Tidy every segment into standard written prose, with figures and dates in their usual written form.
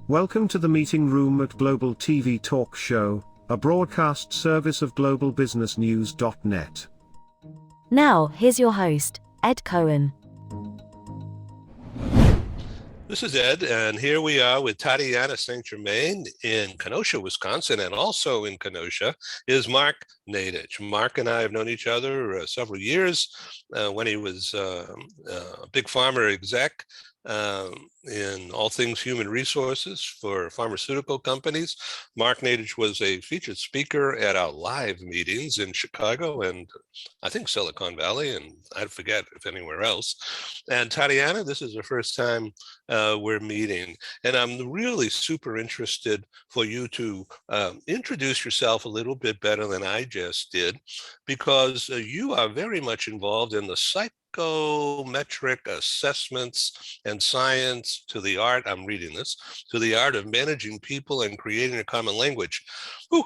Welcome to the meeting room at Global TV Talk Show, a broadcast service of globalbusinessnews.net. Now, here's your host, Ed Cohen. This is Ed, and here we are with Tatyana St. Germain in Kenosha, Wisconsin, and also in Kenosha is Mark Nadich. Mark and I have known each other several years when he was a big pharma exec in all things human resources for pharmaceutical companies. Mark Nadich was a featured speaker at our live meetings in Chicago and I think Silicon Valley, and I forget if anywhere else. And Tatyana, this is the first time we're meeting, and I'm really super interested for you to introduce yourself a little bit better than I just did, because you are very much involved in the psychometric assessments and science to the art, I'm reading this, to the art of managing people and creating a common language. Whew.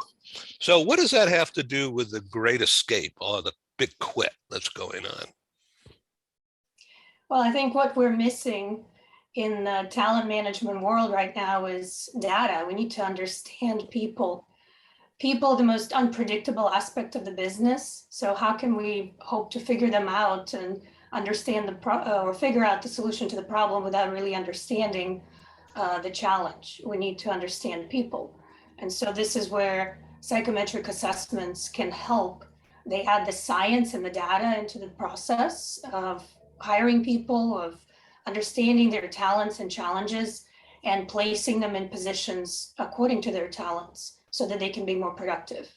So what does that have to do with the Great Escape or the big quit that's going on? Well, I think what we're missing in the talent management world right now is data. We need to understand people. People, the most unpredictable aspect of the business. So how can we hope to figure them out and understand or figure out the solution to the problem without really understanding the challenge? We need to understand people. And so this is where psychometric assessments can help. They add the science and the data into the process of hiring people, of understanding their talents and challenges, and placing them in positions according to their talents so that they can be more productive.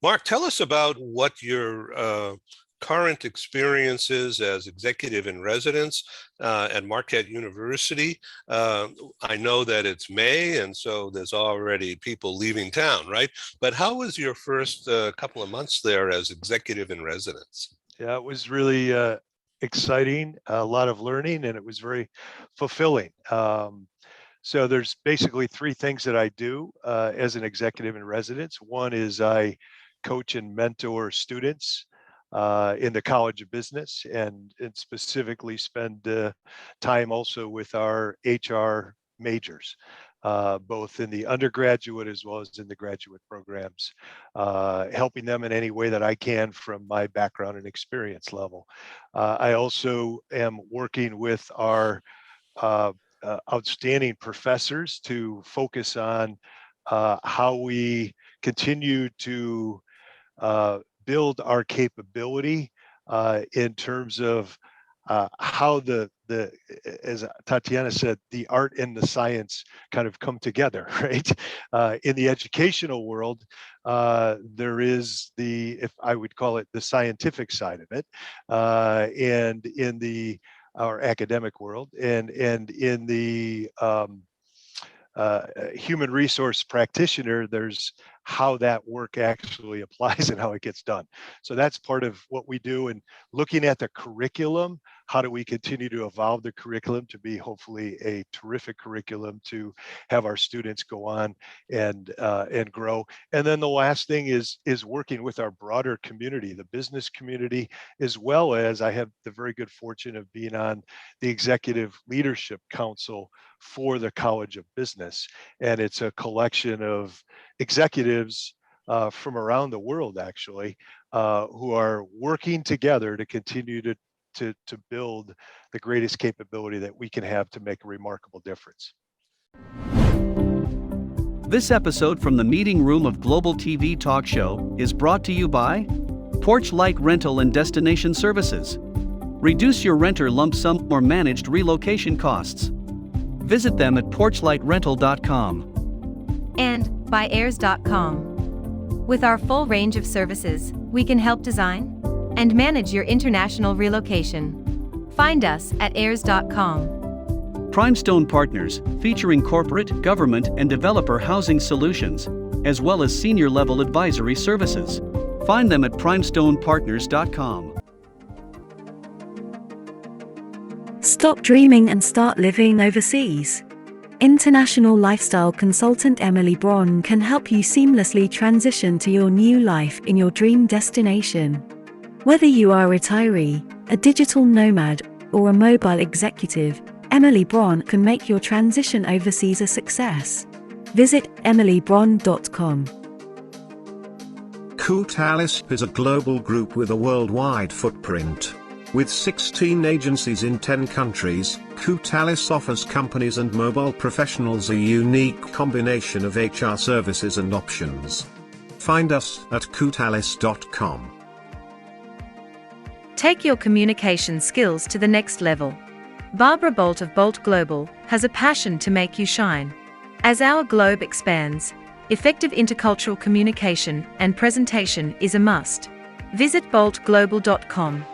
Mark, tell us about what your current experience is as executive in residence at Marquette University. I know that it's May, and so there's already people leaving town, right? But how was your first couple of months there as executive in residence? Yeah, it was really exciting, a lot of learning, and it was very fulfilling. So there's basically three things that I do as an executive in residence. One is I coach and mentor students in the College of Business, and specifically spend time also with our HR majors, both in the undergraduate as well as in the graduate programs, helping them in any way that I can from my background and experience level. I also am working with our outstanding professors to focus on how we continue to build our capability in terms of how the as Tatyana said, the art and the science kind of come together, right? In the educational world, there is if I would call it the scientific side of it, and in our academic world, and in the human resource practitioner, there's how that work actually applies and how it gets done. So that's part of what we do. And looking at the curriculum, how do we continue to evolve the curriculum to be hopefully a terrific curriculum to have our students go on and grow. And then the last thing is working with our broader community, the business community, as well as I have the very good fortune of being on the Executive Leadership Council for the College of Business. And it's a collection of executives from around the world, actually, who are working together to continue to build the greatest capability that we can have to make a remarkable difference. This episode from the meeting room of Global TV Talk Show is brought to you by Porch Light Rental and Destination Services. Reduce your renter lump sum or managed relocation costs. Visit them at porchlightrental.com. And by airs.com. With our full range of services, we can help design and manage your international relocation. Find us at airs.com. Primestone Partners, featuring corporate, government, and developer housing solutions, as well as senior-level advisory services. Find them at primestonepartners.com. Stop dreaming and start living overseas. International lifestyle consultant Emily Braun can help you seamlessly transition to your new life in your dream destination. Whether you are a retiree, a digital nomad, or a mobile executive, Emily Braun can make your transition overseas a success. Visit emilybron.com. Coutalis is a global group with a worldwide footprint. With 16 agencies in 10 countries, Coutalis offers companies and mobile professionals a unique combination of HR services and options. Find us at coutalis.com. Take your communication skills to the next level. Barbara Bolt of Bolt Global has a passion to make you shine. As our globe expands, effective intercultural communication and presentation is a must. Visit boltglobal.com.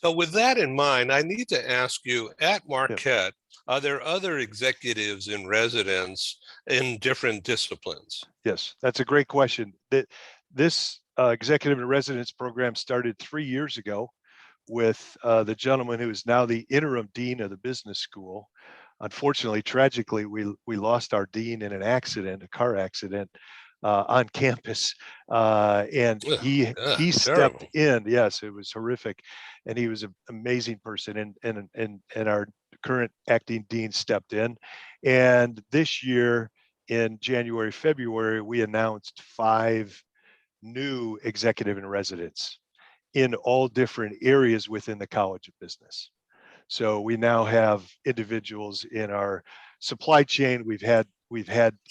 So with that in mind, I need to ask you, at Marquette, are there other executives in residence in different disciplines? Yes, that's a great question. This executive in residence program started 3 years ago with the gentleman who is now the interim dean of the business school. Unfortunately, tragically, we lost our dean in an accident, a car accident, on campus, and he stepped in. Yes, it was horrific, and he was an amazing person. And our current acting dean stepped in, and this year in January, February, we announced 5 new executive in residence in all different areas within the College of Business. So we now have individuals in our supply chain. We've had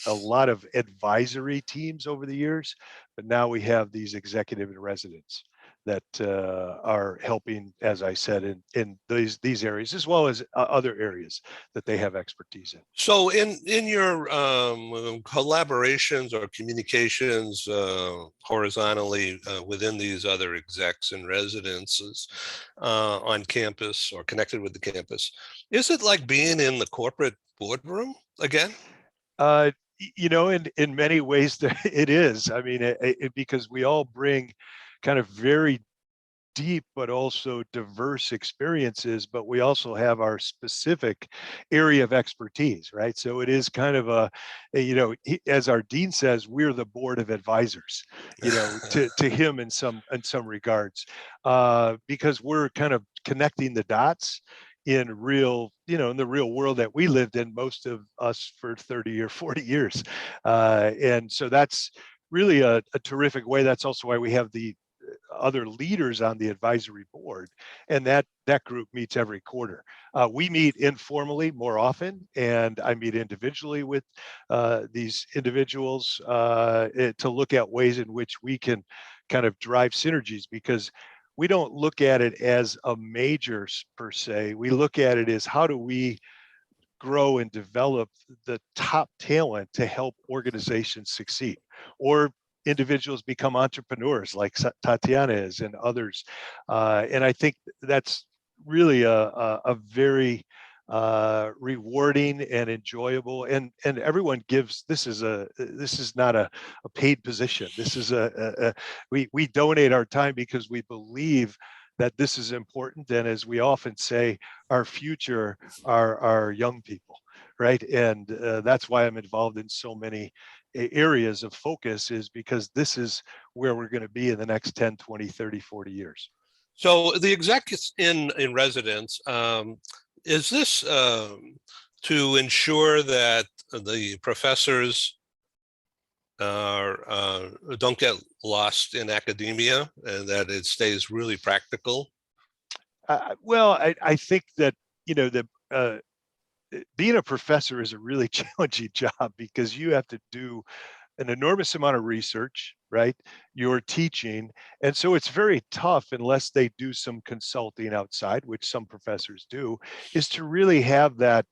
a lot of advisory teams over the years, but now we have these executive in residence that are helping, as I said, in these areas, as well as other areas that they have expertise in. So in your collaborations or communications horizontally within these other execs and residences on campus or connected with the campus, is it like being in the corporate boardroom again? In many ways it is. I mean, because we all bring kind of very deep but also diverse experiences, but we also have our specific area of expertise, right? So it is kind of as our dean says, we're the board of advisors, to him in some regards, because we're kind of connecting the dots in the real world that we lived in, most of us, for 30 or 40 years. And so that's really a terrific way. That's also why we have the other leaders on the advisory board, and that group meets every quarter. We meet informally more often, and I meet individually with these individuals to look at ways in which we can kind of drive synergies, because we don't look at it as a major per se. We look at it as, how do we grow and develop the top talent to help organizations succeed, or individuals become entrepreneurs like Tatyana is, and others. And I think that's really a very rewarding and enjoyable, and everyone gives. This is not a paid position. This is we donate our time because we believe that this is important. And as we often say, our future are our young people, right? And that's why I'm involved in so many areas of focus, is because this is where we're going to be in the next 10, 20, 30, 40 years. So the executives in residence, is this to ensure that the professors don't get lost in academia, and that it stays really practical? Well, I think that being a professor is a really challenging job, because you have to do an enormous amount of research, right? You're teaching. And so it's very tough, unless they do some consulting outside, which some professors do, is to really have that,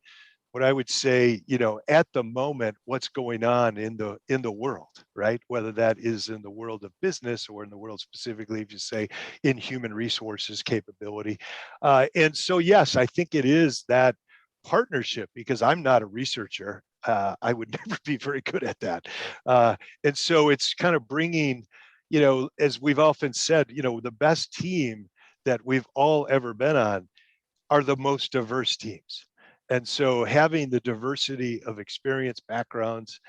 what I would say, at the moment, what's going on in the world, right? Whether that is in the world of business, or in the world specifically, if you say in human resources capability. And so, yes, I think it is that partnership, because I'm not a researcher. I would never be very good at that. And so it's kind of bringing, as we've often said, the best team that we've all ever been on are the most diverse teams. And so having the diversity of experience, backgrounds,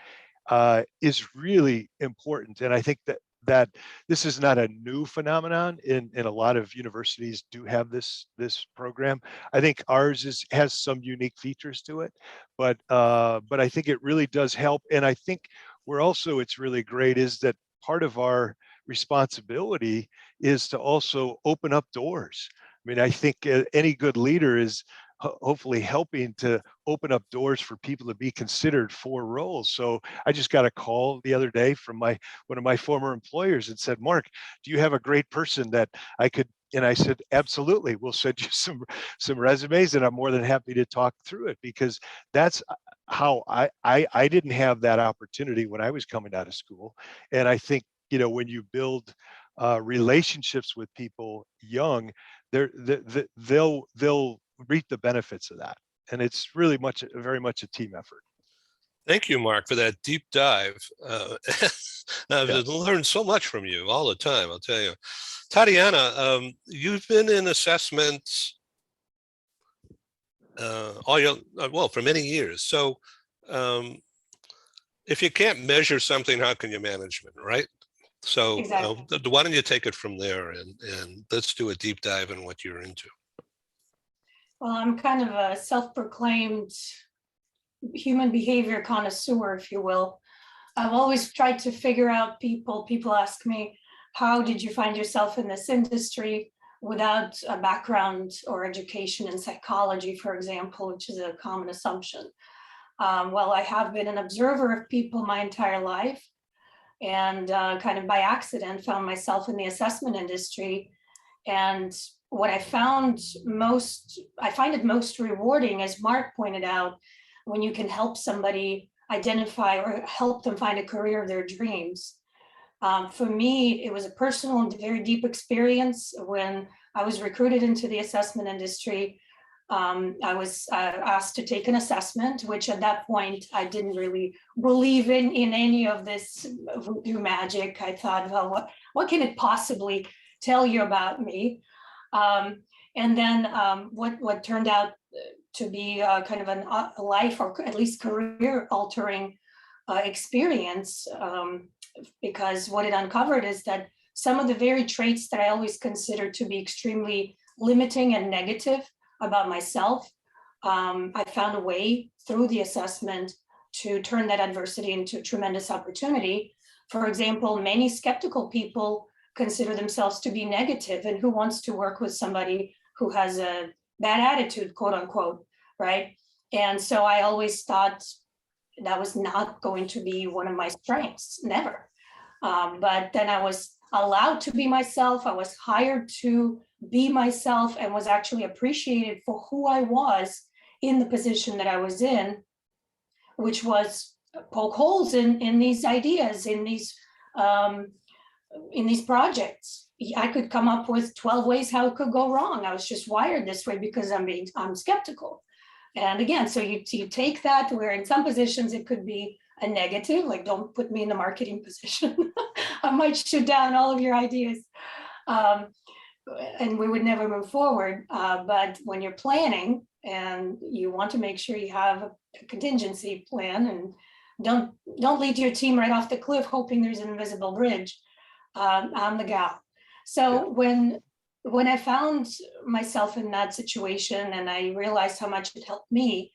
is really important. And I think that that this is not a new phenomenon. In a lot of universities do have this program. I think ours has some unique features to it, but I think it really does help. And I think where also it's really great is that part of our responsibility is to also open up doors. I mean, I think any good leader is hopefully helping to open up doors for people to be considered for roles. So I just got a call the other day from one of my former employers and said, Mark, do you have a great person that I could? And I said, absolutely, we'll send you some resumes, and I'm more than happy to talk through it, because that's how I didn't have that opportunity when I was coming out of school. And I think, when you build relationships with people young, they'll reap the benefits of that. And it's really very much a team effort. Thank you, Mark, for that deep dive. I've learned so much from you all the time, I'll tell you. Tatyana, you've been in assessments for many years. So if you can't measure something, how can you manage it, right? So Exactly. why don't you take it from there, and let's do a deep dive in what you're into. Well, I'm kind of a self-proclaimed human behavior connoisseur, if you will. I've always tried to figure out people. People ask me, how did you find yourself in this industry without a background or education in psychology, for example, which is a common assumption. Well, I have been an observer of people my entire life, and kind of by accident found myself in the assessment industry. And what I find it most rewarding, as Mark pointed out, when you can help somebody identify or help them find a career of their dreams. For me, it was a personal and very deep experience when I was recruited into the assessment industry. I was asked to take an assessment, which at that point, I didn't really believe in any of this voodoo magic. I thought, well, what can it possibly tell you about me? And then what turned out to be kind of a life, or at least career altering experience, because what it uncovered is that some of the very traits that I always considered to be extremely limiting and negative about myself, I found a way through the assessment to turn that adversity into tremendous opportunity. For example, many skeptical people consider themselves to be negative, and who wants to work with somebody who has a bad attitude, quote unquote, right? And so I always thought that was not going to be one of my strengths, never. But then I was allowed to be myself. I was hired to be myself and was actually appreciated for who I was in the position that I was in, which was poke holes in these ideas, in these projects. I could come up with 12 ways how it could go wrong. I was just wired this way because I'm skeptical. And again, so you take that, where in some positions it could be a negative, like don't put me in the marketing position. I might shoot down all of your ideas. And we would never move forward. But when you're planning and you want to make sure you have a contingency plan, and don't lead your team right off the cliff hoping there's an invisible bridge, I'm the gal. So when I found myself in that situation and I realized how much it helped me,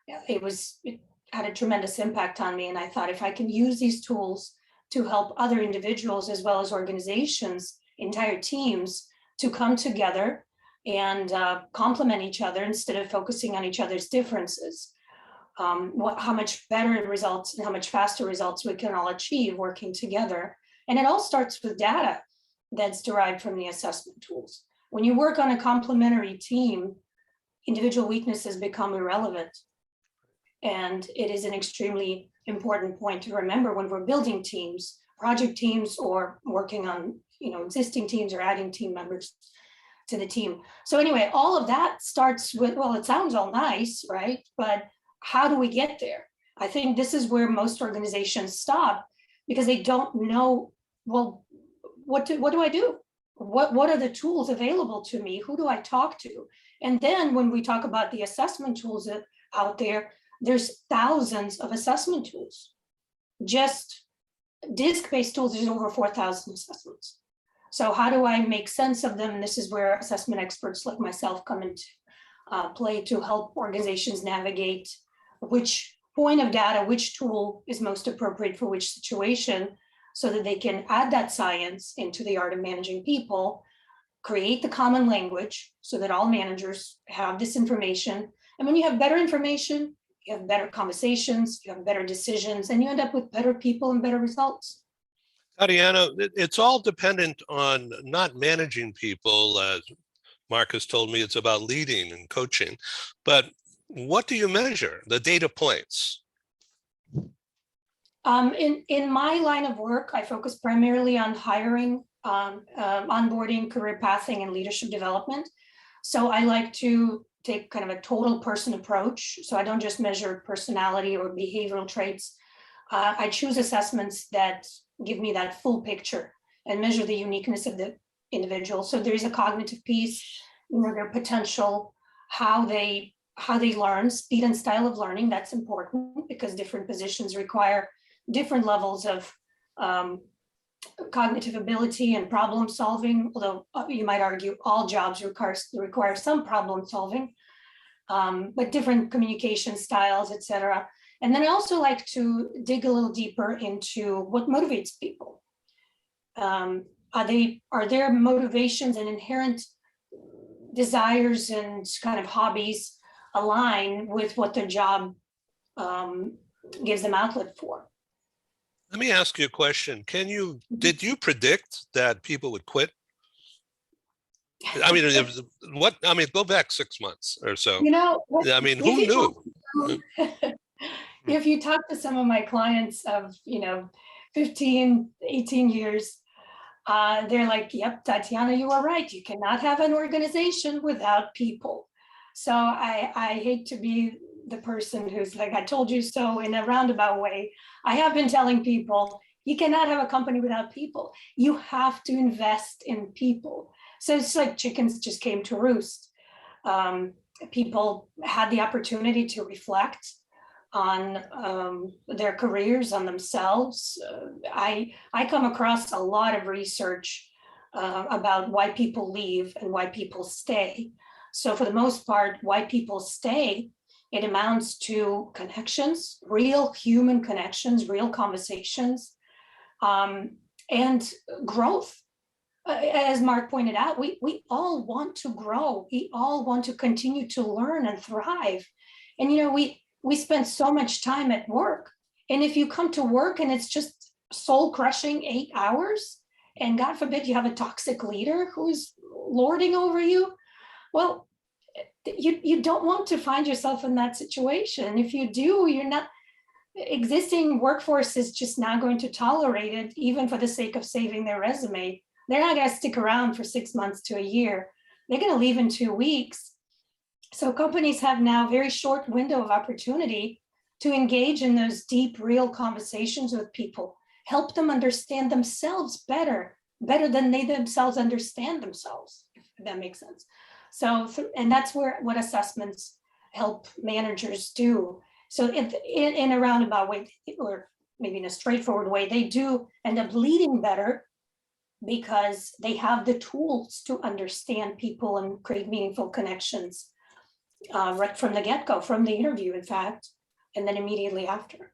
it had a tremendous impact on me. And I thought, if I can use these tools to help other individuals as well as organizations, entire teams, to come together and complement each other instead of focusing on each other's differences, how much better results and how much faster results we can all achieve working together. And it all starts with data that's derived from the assessment tools. When you work on a complementary team, individual weaknesses become irrelevant. And it is an extremely important point to remember when we're building teams, project teams, or working on existing teams or adding team members to the team. So anyway, all of that starts with, well, it sounds all nice, right? But how do we get there? I think this is where most organizations stop, because they don't know, well, what do I do? What are the tools available to me? Who do I talk to? And then when we talk about the assessment tools out there, there's thousands of assessment tools. Just Disk-based tools, there's over 4,000 assessments. So how do I make sense of them? And this is where assessment experts like myself come into play to help organizations navigate which point of data, which tool is most appropriate for which situation, so that they can add that science into the art of managing people, create the common language so that all managers have this information. And when you have better information, you have better conversations, you have better decisions, and you end up with better people and better results. Tatyana, it's all dependent on not managing people. Mark has told me it's about leading and coaching, but what do you measure? The data points. In my line of work, I focus primarily on hiring, onboarding, career pathing, and leadership development. So I like to take kind of a total person approach. So I don't just measure personality or behavioral traits. I choose assessments that give me that full picture and measure the uniqueness of the individual. So there is a cognitive piece, their potential, how they learn, speed and style of learning. That's important because different positions require different levels of cognitive ability and problem solving, although you might argue all jobs require some problem solving, but different communication styles, etc. And then I also like to dig a little deeper into what motivates people. Are their motivations and inherent desires and kind of hobbies align with what their job gives them outlet for? Let me ask you a question. Did you predict that people would quit? I mean, go back 6 months or so. I mean, who knew? If you talk to some of my clients of, 15, 18 years, they're like, yep, Tatyana, you are right. You cannot have an organization without people. So I hate to be the person who's like, I told you so in a roundabout way. I have been telling people, you cannot have a company without people. You have to invest in people. So it's like chickens just came to roost. People had the opportunity to reflect on their careers, on themselves. I come across a lot of research about why people leave and why people stay. So for the most part, why people stay, it amounts to connections, real human connections, real conversations, and growth. As Mark pointed out, we all want to grow. We all want to continue to learn and thrive. And we spend so much time at work. And if you come to work and it's just soul crushing 8 hours, and God forbid you have a toxic leader who's lording over you, well, you don't want to find yourself in that situation. If you do, existing workforce is just not going to tolerate it, even for the sake of saving their resume. They're not going to stick around for 6 months to a year. They're going to leave in 2 weeks. So companies have now a very short window of opportunity to engage in those deep, real conversations with people, help them understand themselves better than they themselves understand themselves, if that makes sense. So, and that's what assessments help managers do. So in a roundabout way, or maybe in a straightforward way, they do end up leading better because they have the tools to understand people and create meaningful connections right from the get-go, from the interview, in fact, and then immediately after.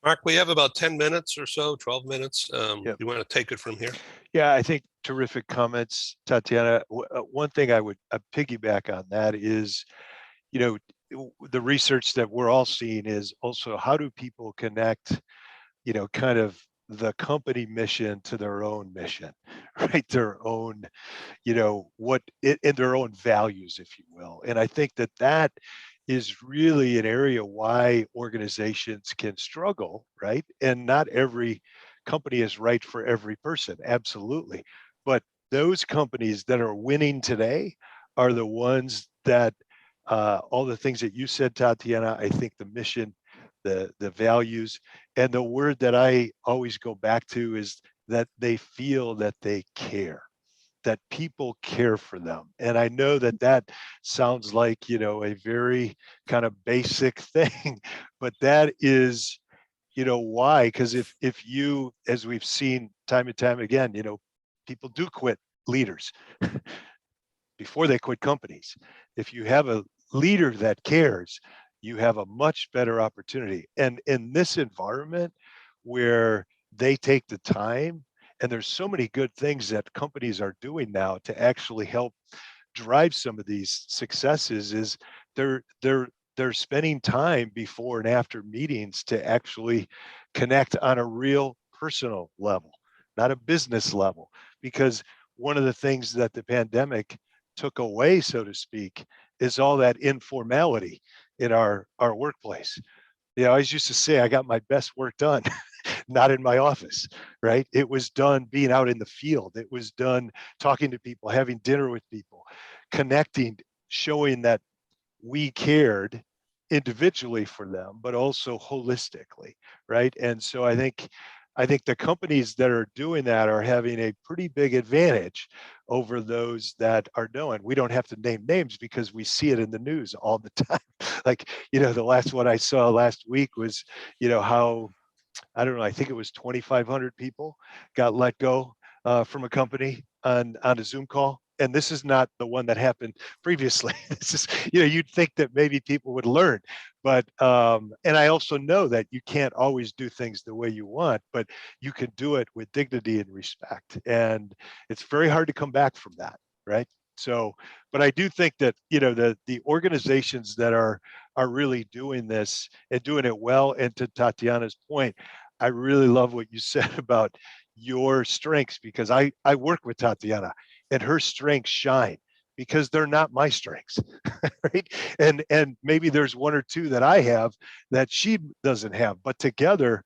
Mark, we have about 10 minutes or so, 12 minutes. Yep. You want to take it from here? Yeah, I think terrific comments, Tatyana. One thing I would piggyback on that is, the research that we're all seeing is also how do people connect, kind of the company mission to their own mission, right? Their own, and their own values, if you will. And I think that is really an area why organizations can struggle, right? And not every company is right for every person, absolutely. But those companies that are winning today are the ones that all the things that you said, Tatyana, I think the mission, the values, and the word that I always go back to is that they feel that they care, that people care for them. And I know that sounds like, a very kind of basic thing, but that is why? Because if you, as we've seen time and time again, people do quit leaders before they quit companies. If you have a leader that cares, you have a much better opportunity. And in this environment where they take the time, and there's so many good things that companies are doing now to actually help drive some of these successes, is they're spending time before and after meetings to actually connect on a real personal level, not a business level. Because one of the things that the pandemic took away, so to speak, is all that informality in our workplace. I always used to say I got my best work done not in my office, right? It was done being out in the field. It was done talking to people, having dinner with people, connecting, showing that we cared individually for them, but also holistically, right? And so I think the companies that are doing that are having a pretty big advantage over those that are doing. We don't have to name names because we see it in the news all the time. Like, the last one I saw last week was, how, I don't know, I think it was 2,500 people got let go from a company on a Zoom call. And this is not the one that happened previously. This is, you'd think that maybe people would learn, but, and I also know that you can't always do things the way you want, but you can do it with dignity and respect. And it's very hard to come back from that, right? So, but I do think that, the organizations that are really doing this and doing it well. And to Tatyana's point, I really love what you said about your strengths, because I work with Tatyana and her strengths shine because they're not my strengths, right? And maybe there's one or two that I have that she doesn't have, but together,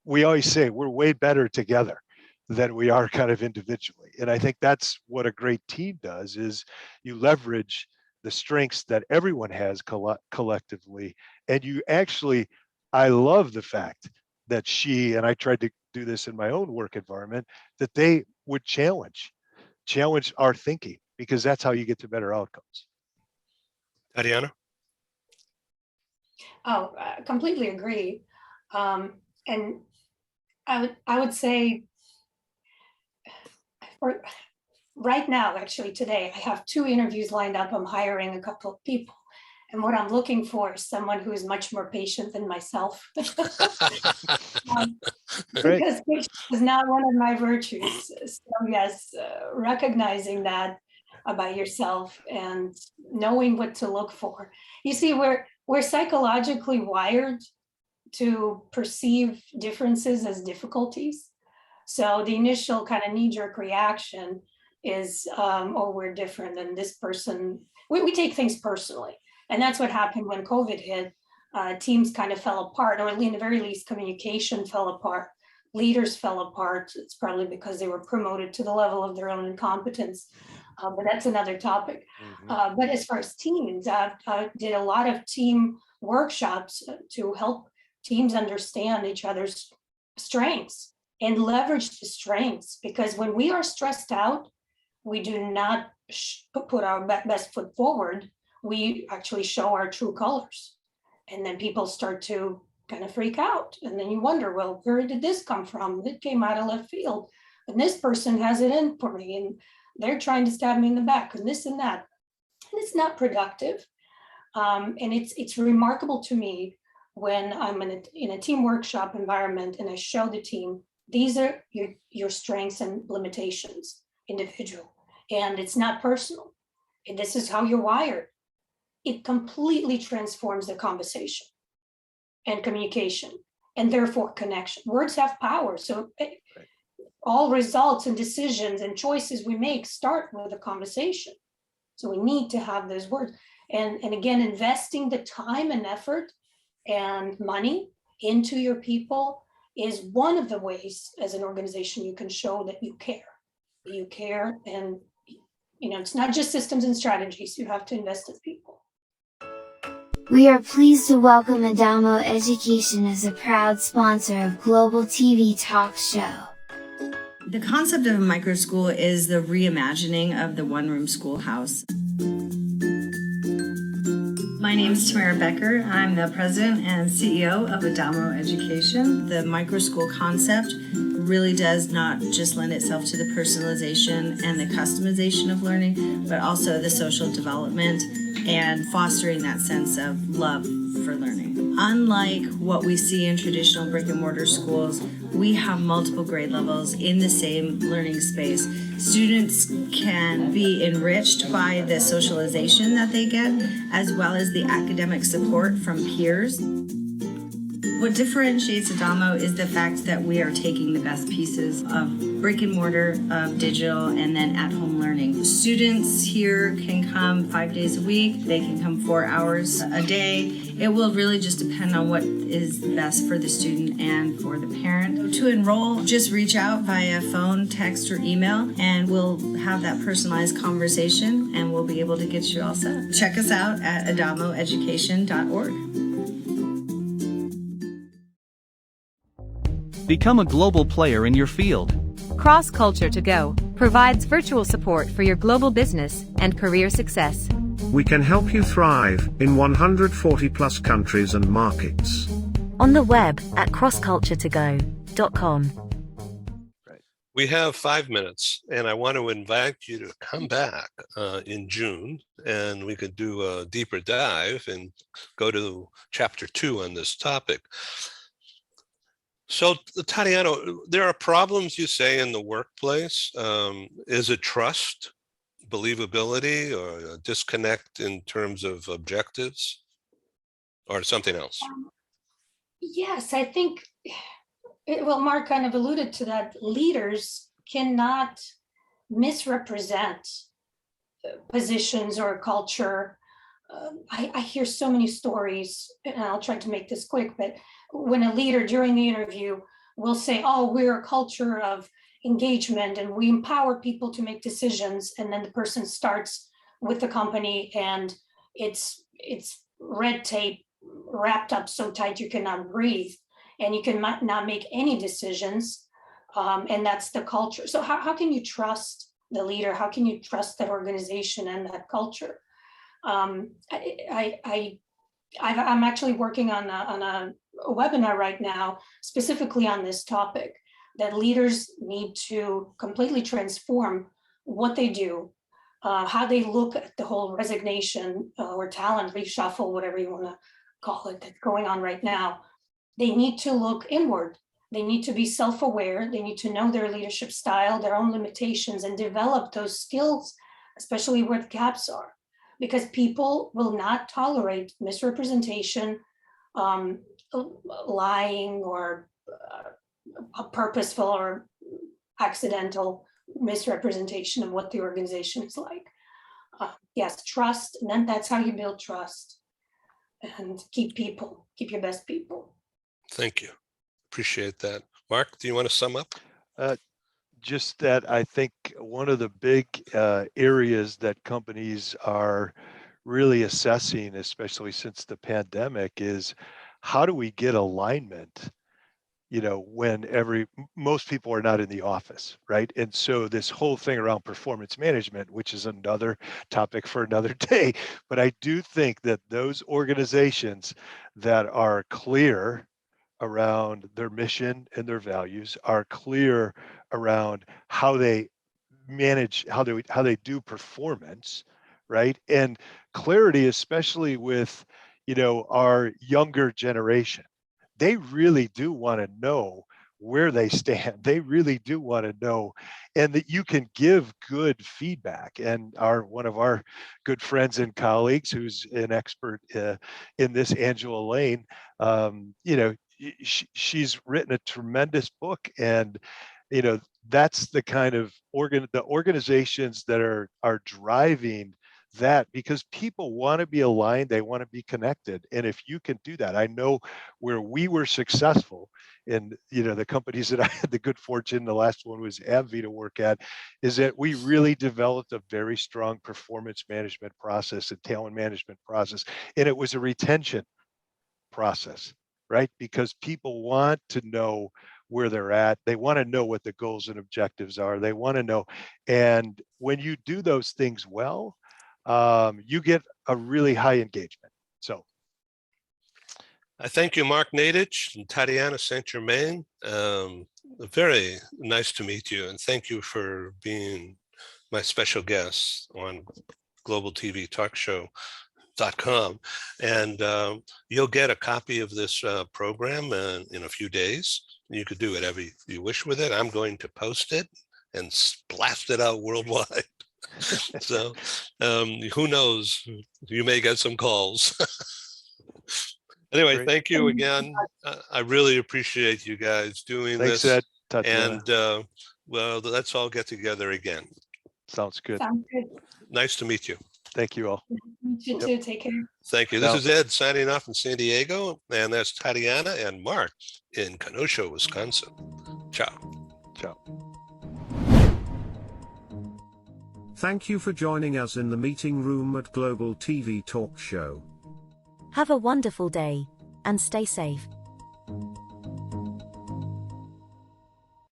we always say we're way better together than we are kind of individually. And I think that's what a great team does, is you leverage the strengths that everyone has collectively. And you actually, I love the fact that she, and I tried to do this in my own work environment, that they would challenge our thinking, because that's how you get to better outcomes. Tatyana? Oh, I completely agree. And I would say, right now, actually today, I have 2 interviews lined up. I'm hiring a couple of people. And what I'm looking for is someone who is much more patient than myself. Because patience is not one of my virtues. So yes, recognizing that about yourself and knowing what to look for. You see, we're psychologically wired to perceive differences as difficulties. So the initial kind of knee-jerk reaction is, oh, we're different than this person. We take things personally. And that's what happened when COVID hit. Teams kind of fell apart, or at the very least, communication fell apart. Leaders fell apart. It's probably because they were promoted to the level of their own incompetence. But that's another topic. Mm-hmm. But as far as teams, I did a lot of team workshops to help teams understand each other's strengths and leverage the strengths. Because when we are stressed out, we do not put our best foot forward. We actually show our true colors. And then people start to kind of freak out. And then you wonder, well, where did this come from? It came out of left field. And this person has it in for me. And they're trying to stab me in the back and this and that. And it's not productive. And it's remarkable to me when I'm in a team workshop environment and I show the team, these are your strengths and limitations, individual. And it's not personal. And this is how you're wired. It completely transforms the conversation and communication, and therefore connection. Words have power. So all results and decisions and choices we make start with a conversation. So we need to have those words. And again, investing the time and effort and money into your people is one of the ways as an organization you can show that you care. You care, and it's not just systems and strategies. You have to invest in people. We are pleased to welcome Adamo Education as a proud sponsor of Global TV Talk Show. The concept of a microschool is the reimagining of the one-room schoolhouse. My name is Tamara Becker. I'm the president and CEO of Adamo Education. The micro school concept really does not just lend itself to the personalization and the customization of learning, but also the social development and fostering that sense of love for learning. Unlike what we see in traditional brick and mortar schools, we have multiple grade levels in the same learning space. Students can be enriched by the socialization that they get, as well as the academic support from peers. What differentiates Adamo is the fact that we are taking the best pieces of brick and mortar, of digital, and then at-home learning. Students here can come 5 days a week. They can come 4 hours a day. It will really just depend on what is best for the student and for the parent. To enroll, just reach out via phone, text, or email, and we'll have that personalized conversation, and we'll be able to get you all set. Check us out at adamoeducation.org. Become a global player in your field. Cross Culture to Go provides virtual support for your global business and career success. We can help you thrive in 140 plus countries and markets. On the web at crossculturetogo.com. We have 5 minutes, and I want to invite you to come back in June, and we could do a deeper dive and go to chapter 2 on this topic. So, Tatyana, there are problems, you say, in the workplace. Is it trust, believability, or a disconnect in terms of objectives, or something else? Yes, I think, well, Mark kind of alluded to that. Leaders cannot misrepresent positions or culture. I hear so many stories, and I'll try to make this quick, but when a leader during the interview will say, oh, we're a culture of engagement and we empower people to make decisions, and then the person starts with the company and it's red tape wrapped up so tight you cannot breathe and you can not make any decisions, and that's the culture. So how can you trust the leader? How can you trust that organization and that culture? I'm actually working on a webinar right now specifically on this topic, that leaders need to completely transform what they do, how they look at the whole resignation or talent reshuffle, whatever you want to call it, that's going on right now. They need to look inward. They need to be self-aware. They need to know their leadership style, their own limitations, and develop those skills, especially where the gaps are, because people will not tolerate misrepresentation, lying, or purposeful or accidental misrepresentation of what the organization is like. Yes, trust, and then that's how you build trust and keep your best people. Thank you. Appreciate that. Mark, do you want to sum up? Just that I think one of the big areas that companies are really assessing, especially since the pandemic, is how do we get alignment, when most people are not in the office, right? And so this whole thing around performance management, which is another topic for another day, but I do think that those organizations that are clear around their mission and their values, are clear around how they manage, how they do performance, right? And clarity, especially with our younger generation, they really do want to know where they stand. They really do want to know, and that you can give good feedback. And one of our good friends and colleagues, who's an expert in this, Angela Lane, she's written a tremendous book, and that's the kind of the organizations that are driving that, because people want to be aligned, they want to be connected. And if you can do that, I know where we were successful in the companies that I had the good fortune, the last one was AbbVie, to work at, is that we really developed a very strong performance management process and talent management process, and it was a retention process, right? Because people want to know where they're at. They want to know what the goals and objectives are. They want to know. And when you do those things well, you get a really high engagement. So I thank you, Mark Nadich and Tatyana St. Germain. Very nice to meet you, and thank you for being my special guest on Global TV Talk Show.com. And you'll get a copy of this program in a few days. You could do whatever you wish with it. I'm going to post it and blast it out worldwide. So who knows? You may get some calls. Anyway, Great. thank you again. I really appreciate you guys doing Thanks, this. Ed, Tatyana. And well, let's all get together again. Sounds good. Sounds good. Nice to meet you. Thank you all. You too. Yep. Take care. Thank you. This is Ed signing off from San Diego, and that's Tatyana and Mark in Kenosha, Wisconsin. Ciao. Ciao. Thank you for joining us in the meeting room at Global TV Talk Show. Have a wonderful day, and stay safe.